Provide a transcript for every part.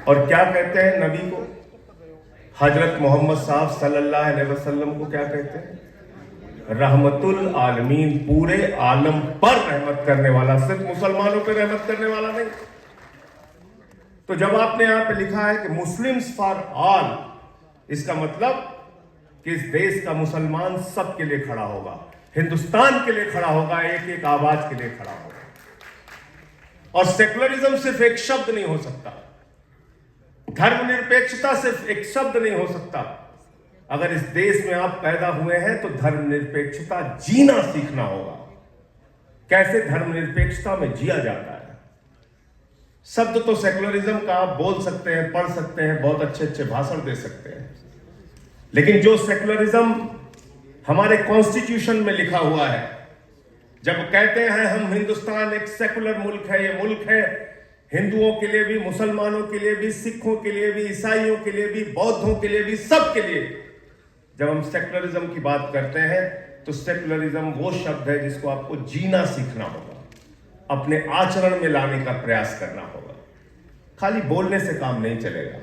और क्या कहते हैं नबी को, हजरत मोहम्मद साहब सल्लल्लाहु अलैहि वसल्लम को क्या कहते हैं? रहमतुल आलमीन, पूरे आलम पर रहमत करने वाला, सिर्फ मुसलमानों पर रहमत करने वाला नहीं। तो जब आपने यहां पे लिखा है कि मुस्लिम्स फॉर ऑल, इसका मतलब कि इस देश का मुसलमान सबके लिए खड़ा होगा, हिंदुस्तान के लिए खड़ा होगा, एक एक आवाज के लिए खड़ा होगा। और सेकुलरिज्म सिर्फ एक शब्द नहीं हो सकता, धर्मनिरपेक्षता सिर्फ एक शब्द नहीं हो सकता। अगर इस देश में आप पैदा हुए हैं तो धर्मनिरपेक्षता जीना सीखना होगा। कैसे धर्मनिरपेक्षता में जिया जाता है। शब्द तो सेकुलरिज्म का आप बोल सकते हैं, पढ़ सकते हैं, बहुत अच्छे अच्छे भाषण दे सकते हैं, लेकिन जो सेकुलरिज्म हमारे कॉन्स्टिट्यूशन में लिखा हुआ है, जब कहते हैं हम हिंदुस्तान एक सेकुलर मुल्क है, ये मुल्क है हिंदुओं के लिए भी, मुसलमानों के लिए भी, सिखों के लिए भी, ईसाइयों के लिए भी, बौद्धों के लिए भी, सबके लिए जब हम सेकुलरिज्म की बात करते हैं तो सेकुलरिज्म वो शब्द है जिसको आपको जीना सीखना होगा, अपने आचरण में लाने का प्रयास करना होगा। खाली बोलने से काम नहीं चलेगा।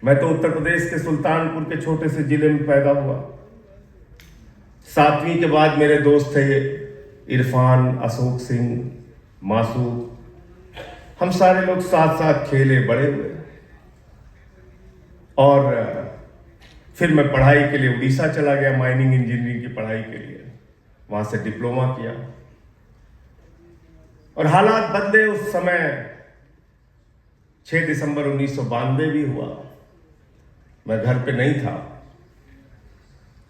मैं तो उत्तर प्रदेश के सुल्तानपुर के छोटे से जिले में पैदा हुआ। 7वीं के बाद मेरे दोस्त थे इरफान, अशोक सिंह, मासूद, हम सारे लोग साथ साथ खेले बड़े हुए। और फिर मैं पढ़ाई के लिए उड़ीसा चला गया, माइनिंग इंजीनियरिंग की पढ़ाई के लिए, वहां से डिप्लोमा किया। और हालात बदले, उस समय 6 दिसंबर 1992 भी हुआ। मैं घर पे नहीं था,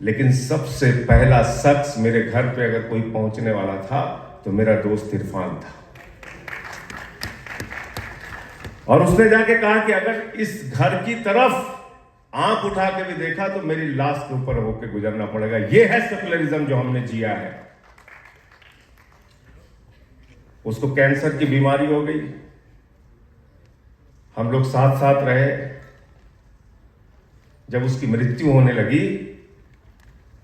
लेकिन सबसे पहला शख्स मेरे घर पे अगर कोई पहुंचने वाला था तो मेरा दोस्त इरफान था। और उसने जाके कहा कि अगर इस घर की तरफ आंख उठा के भी देखा तो मेरी लाश के ऊपर होकर गुजरना पड़ेगा। यह है सेकुलरिज्म जो हमने जिया है। उसको कैंसर की बीमारी हो गई, हम लोग साथ साथ रहे। जब उसकी मृत्यु होने लगी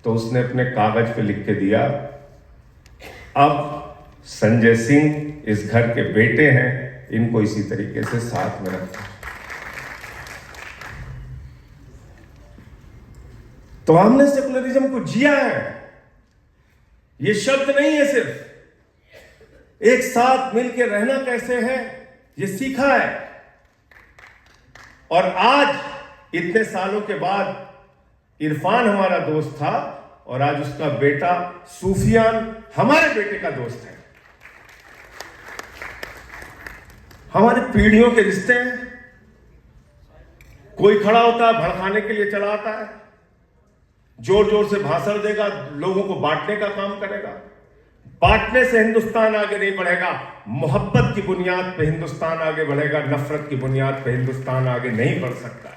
तो उसने अपने कागज पे लिख के दिया, अब संजय सिंह इस घर के बेटे हैं, इनको इसी तरीके से साथ में रखना। तो हमने सेकुलरिज्म को जिया है। ये शब्द नहीं है, सिर्फ एक साथ मिलकर रहना कैसे है ये सीखा है। और आज इतने सालों के बाद इरफान हमारा दोस्त था और आज उसका बेटा सूफियान हमारे बेटे का दोस्त है। हमारी पीढ़ियों के रिश्ते हैं। कोई खड़ा होता है, भड़काने के लिए चला आता है, जोर जोर से भाषण देगा, लोगों को बांटने का काम करेगा। बांटने से हिंदुस्तान आगे नहीं बढ़ेगा, मोहब्बत की बुनियाद पे हिंदुस्तान आगे बढ़ेगा, नफरत की बुनियाद पे हिंदुस्तान आगे नहीं बढ़ सकता है।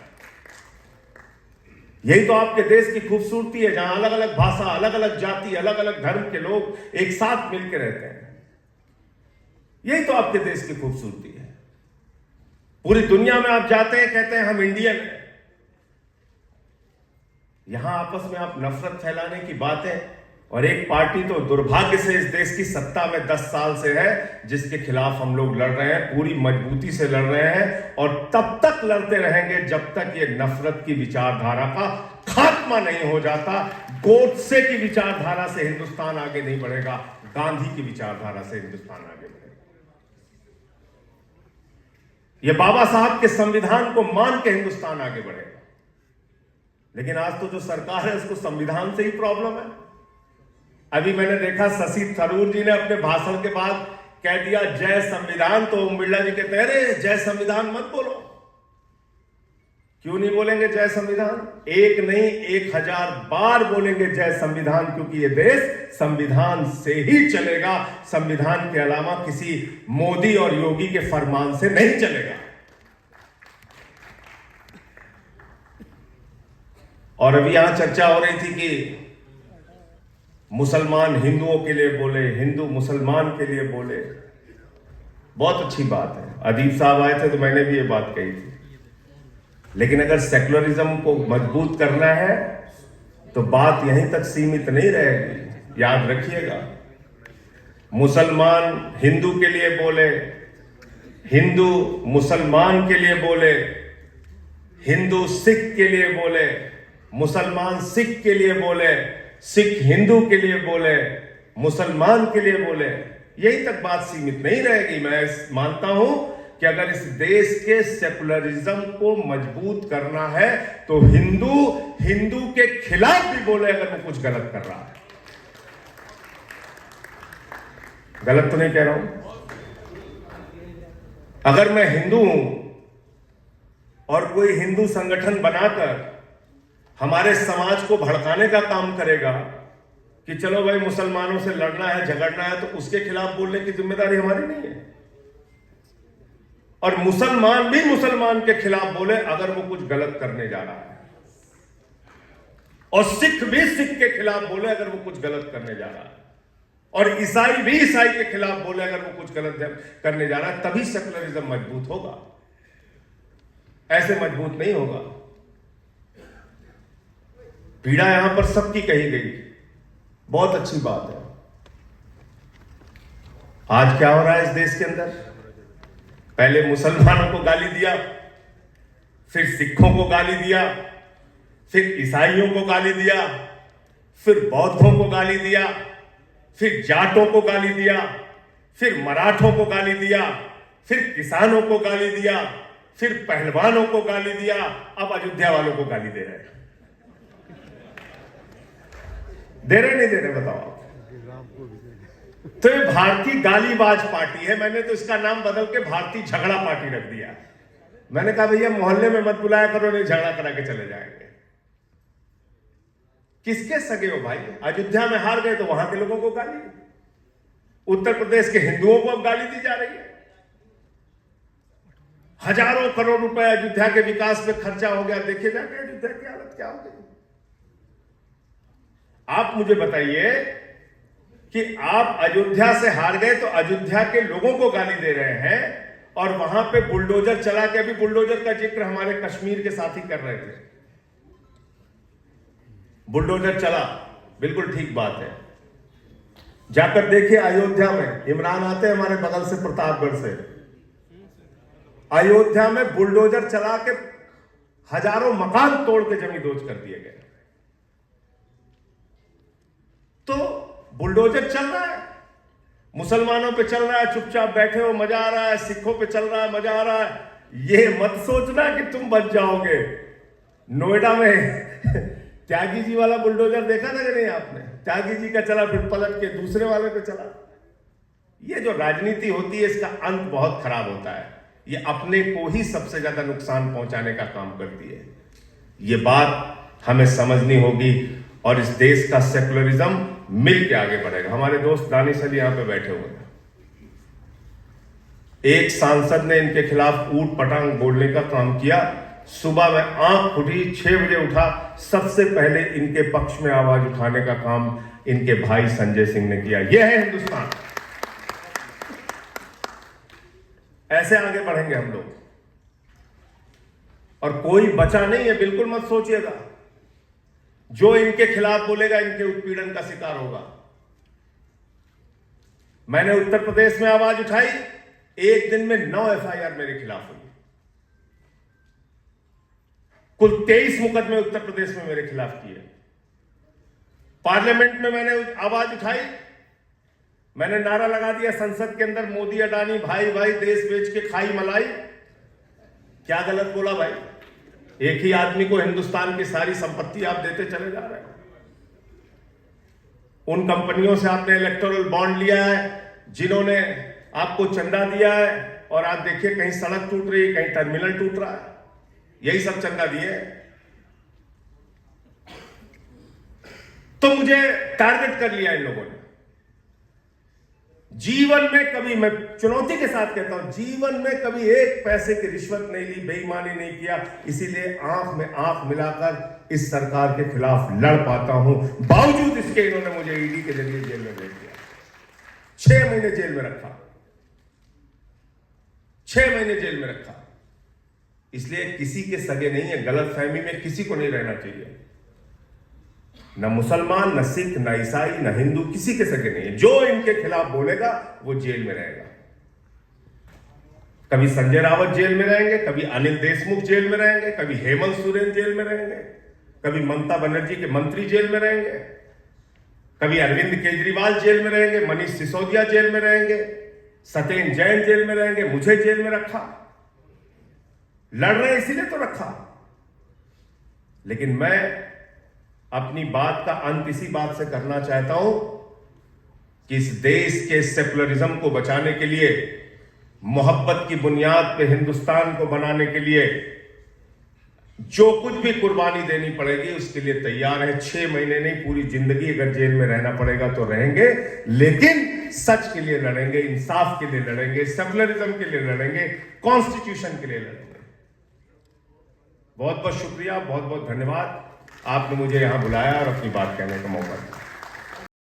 यही तो आपके देश की खूबसूरती है, जहां अलग अलग भाषा, अलग अलग जाति, अलग अलग धर्म के लोग एक साथ मिलकर रहते हैं। यही तो आपके देश की खूबसूरती है। पूरी दुनिया में आप जाते हैं, कहते हैं हम इंडियन हैं। यहां आपस में आप नफरत फैलाने की बातें, और एक पार्टी तो दुर्भाग्य से इस देश की सत्ता में 10 साल से है, जिसके खिलाफ हम लोग लड़ रहे हैं, पूरी मजबूती से लड़ रहे हैं, और तब तक लड़ते रहेंगे जब तक ये नफरत की विचारधारा का खात्मा नहीं हो जाता। गोडसे की विचारधारा से हिंदुस्तान आगे नहीं बढ़ेगा, गांधी की विचारधारा से हिंदुस्तान आगे बढ़ेगा। ये बाबा साहब के संविधान को मान के हिंदुस्तान आगे बढ़ेगा। लेकिन आज तो जो सरकार है उसको संविधान से ही प्रॉब्लम है। अभी मैंने देखा शशि थरूर जी ने अपने भाषण के बाद कह दिया जय संविधान, तो ओम बिरला जी कहते हैं अरे जय संविधान मत बोलो। क्यों नहीं बोलेंगे जय संविधान? एक नहीं 1000 बार बोलेंगे जय संविधान, क्योंकि ये देश संविधान से ही चलेगा। संविधान के अलावा किसी मोदी और योगी के फरमान से नहीं चलेगा। और अभी यहां चर्चा हो रही थी कि मुसलमान हिंदुओं के लिए बोले, हिंदू मुसलमान के लिए बोले। बहुत अच्छी बात है। अदीब साहब आए थे तो मैंने भी ये बात कही थी। लेकिन अगर सेकुलरिज्म को मजबूत करना है तो बात यहीं तक सीमित नहीं रहेगी। याद रखिएगा, मुसलमान हिंदू के लिए बोले, हिंदू मुसलमान के लिए बोले, हिंदू सिख के लिए बोले, मुसलमान सिख के लिए बोले, सिख हिंदू के लिए बोले, मुसलमान के लिए बोले, यही तक बात सीमित नहीं रहेगी। मैं मानता हूं कि अगर इस देश के सेकुलरिज्म को मजबूत करना है तो हिंदू हिंदू के खिलाफ भी बोले अगर वो कुछ गलत कर रहा है। गलत तो नहीं कह रहा हूं। अगर मैं हिंदू हूं और कोई हिंदू संगठन बनाकर हमारे समाज को भड़काने का काम करेगा कि चलो भाई मुसलमानों से लड़ना है, झगड़ना है, तो उसके खिलाफ बोलने की जिम्मेदारी हमारी नहीं है। और मुसलमान भी मुसलमान के खिलाफ बोले अगर वो कुछ गलत करने जा रहा है, और सिख भी सिख के खिलाफ बोले अगर वो कुछ गलत करने जा रहा है, और ईसाई भी ईसाई के खिलाफ बोले अगर वो कुछ गलत करने जा रहा है, तभी सेकुलरिज्म मजबूत होगा। ऐसे मजबूत नहीं होगा। पीड़ा यहां पर सबकी कही गई, बहुत अच्छी बात है। आज क्या हो रहा है इस देश के अंदर? पहले मुसलमानों को गाली दिया, फिर सिखों को गाली दिया, फिर ईसाइयों को गाली दिया, फिर बौद्धों को गाली दिया, फिर जाटों को गाली दिया, फिर मराठों को गाली दिया, फिर किसानों को गाली दिया, फिर पहलवानों को गाली दिया, अब अयोध्या वालों को गाली दे रहे हैं। दे रहे नहीं दे रहे बताओ? तो ये भारतीय गालीबाज पार्टी है। मैंने तो इसका नाम बदल के भारतीय झगड़ा पार्टी रख दिया। मैंने कहा भैया मोहल्ले में मत बुलाया करो, नहीं झगड़ा करा के चले जाएंगे। किसके सगे हो भाई? अयोध्या में हार गए तो वहां के लोगों को गाली, उत्तर प्रदेश के हिंदुओं को अब गाली दी जा रही है। हजारों करोड़ रुपए अयोध्या के विकास पे खर्चा हो गया, देखे जाके अयोध्या की हालत क्या हो गई। आप मुझे बताइए कि आप अयोध्या से हार गए तो अयोध्या के लोगों को गाली दे रहे हैं, और वहां पे बुलडोजर चला के, अभी बुलडोजर का जिक्र हमारे कश्मीर के साथी कर रहे थे, बुलडोजर चला, बिल्कुल ठीक बात है। जाकर देखिए अयोध्या में, इमरान आते हैं हमारे बगल से प्रतापगढ़ से, अयोध्या में बुलडोजर चला के हजारों मकान तोड़ के जमींदोज कर दिए गए। तो बुलडोजर चल रहा है, मुसलमानों पे चल रहा है, चुपचाप बैठे हो मजा आ रहा है, सिखों पे चल रहा है मजा आ रहा है। ये मत सोचना कि तुम बच जाओगे। नोएडा में त्यागी जी वाला बुलडोजर देखा था कि नहीं आपने? त्यागी जी का चला, फिर पलट के दूसरे वाले पे चला। ये जो राजनीति होती है इसका अंत बहुत खराब होता है। ये अपने को ही सबसे ज्यादा नुकसान पहुंचाने का काम करती है। ये बात हमें समझनी होगी, और इस देश का सेकुलरिज्म मिल के आगे बढ़ेगा। हमारे दोस्त दानिश अली यहां पे बैठे हुए हैं। एक सांसद ने इनके खिलाफ ऊट पटांग बोलने का काम किया। सुबह में आंख खुली, 6 बजे उठा, सबसे पहले इनके पक्ष में आवाज उठाने का काम इनके भाई संजय सिंह ने किया। यह है हिंदुस्तान। ऐसे आगे बढ़ेंगे हम लोग, और कोई बचा नहीं है, बिल्कुल मत सोचिएगा। जो इनके खिलाफ बोलेगा इनके उत्पीड़न का शिकार होगा। मैंने उत्तर प्रदेश में आवाज उठाई, एक दिन में 9 FIR मेरे खिलाफ हुई। कुल 23 मुकदमे उत्तर प्रदेश में मेरे खिलाफ किए। पार्लियामेंट में मैंने आवाज उठाई, मैंने नारा लगा दिया संसद के अंदर, मोदी अडानी भाई भाई, देश बेच के खाई मलाई। क्या गलत बोला भाई? एक ही आदमी को हिंदुस्तान की सारी संपत्ति आप देते चले जा रहे हैं। उन कंपनियों से आपने इलेक्टोरल बॉन्ड लिया है जिन्होंने आपको चंदा दिया है, और आप देखिए कहीं सड़क टूट रही है, कहीं टर्मिनल टूट रहा है, यही सब चंदा दिए। तो मुझे टारगेट कर लिया इन लोगों ने। जीवन में कभी, मैं चुनौती के साथ कहता हूं, जीवन में कभी एक पैसे की रिश्वत नहीं ली, बेईमानी नहीं किया, इसीलिए आंख में आंख मिलाकर इस सरकार के खिलाफ लड़ पाता हूं। बावजूद इसके इन्होंने मुझे ईडी के जरिए जेल में भेज दिया, 6 महीने जेल में रखा, 6 महीने जेल में रखा। इसलिए किसी के सगे नहीं है, गलतफहमी में किसी को नहीं रहना चाहिए। न मुसलमान, न सिख, न ईसाई, न हिंदू, किसी के सगे नहीं है। जो इनके खिलाफ बोलेगा वो जेल में रहेगा। कभी संजय रावत जेल में रहेंगे, कभी अनिल देशमुख जेल में रहेंगे, कभी हेमंत सोरेन जेल में रहेंगे, कभी ममता बनर्जी के मंत्री जेल में रहेंगे, कभी अरविंद केजरीवाल जेल में रहेंगे, मनीष सिसोदिया जेल में रहेंगे, सत्येंद्र जैन जेल में रहेंगे, मुझे जेल में रखा। लड़ रहे इसीलिए तो रखा। लेकिन मैं अपनी बात का अंत इसी बात से करना चाहता हूं कि इस देश के सेकुलरिज्म को बचाने के लिए, मोहब्बत की बुनियाद पे हिंदुस्तान को बनाने के लिए जो कुछ भी कुर्बानी देनी पड़ेगी उसके लिए तैयार है। 6 महीने नहीं, पूरी जिंदगी अगर जेल में रहना पड़ेगा तो रहेंगे, लेकिन सच के लिए लड़ेंगे, इंसाफ के लिए लड़ेंगे, सेकुलरिज्म के लिए लड़ेंगे, कॉन्स्टिट्यूशन के लिए लड़ेंगे। बहुत बहुत शुक्रिया, बहुत बहुत धन्यवाद, आपने मुझे यहां बुलाया और अपनी बात कहने का मौका दिया।